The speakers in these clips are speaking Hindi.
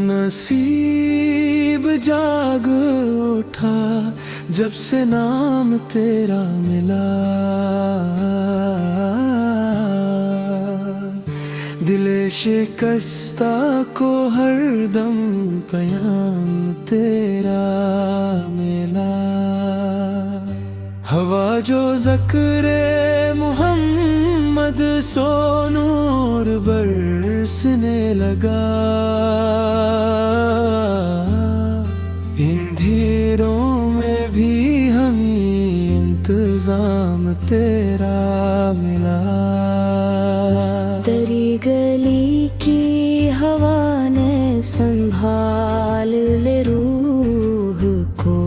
नसीब जाग उठा जब से नाम तेरा मिला, दिले शिकस्ता को हरदम पयाम तेरा मिला। हवा जो ज़िक्रे मोहम्मद सो नूर बरसने लगा, इन धीरों में भी हमें इंतजाम तेरा मिला। तेरी गली की हवा ने संभाल ले रूह को,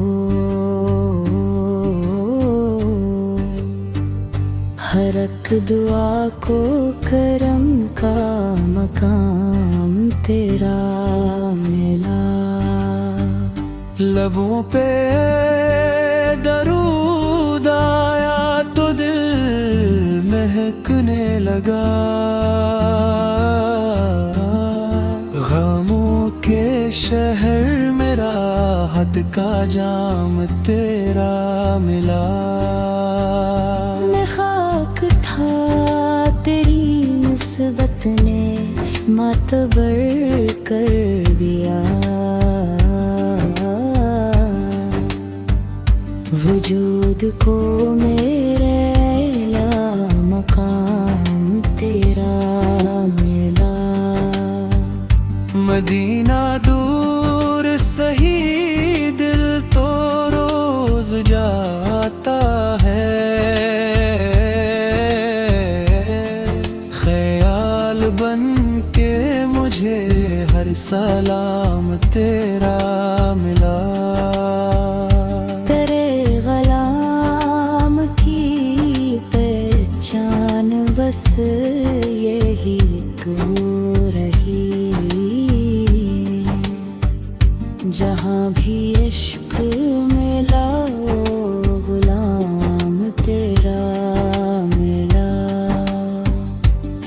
हर एक दुआ को करम का मकाम तेरा मिला। लबों पे दरूद आया तो दिल महकने लगा, गमों के शहर में राहत का जाम तेरा मिला। मैं खाक था तेरी निस्बत ने मातबर कर दिया, वजूद को मेरे अला मकाम तेरा मिला। मदीना दूर सही दिल तो रोज जाता है, ख्याल बन के मुझे हर सलाम तेरा मिला। बस यही तू रही, जहाँ भी इश्क मिला गुलाम तेरा मिला।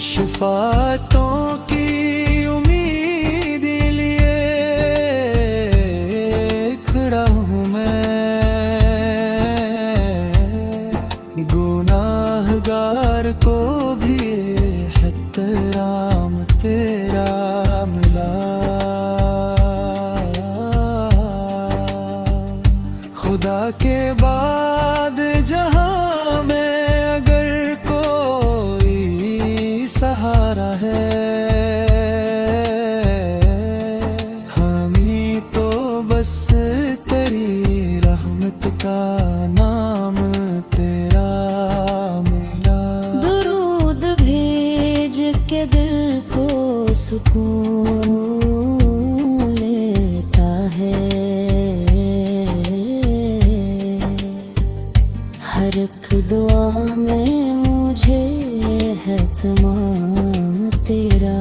शफाअतों की उम्मीद लिए खड़ा हूँ मैं, गुनाहगार को भी एहतराम तेरा मिला। खुदा के बाद जहां में अगर कोई सहारा है, हमें तो बस तेरी रहमत का नाम तेरा मिला। दुरूद भेज के दिल को सुकून लेता है, हर एक दुआ में मुझे है तमाम तेरा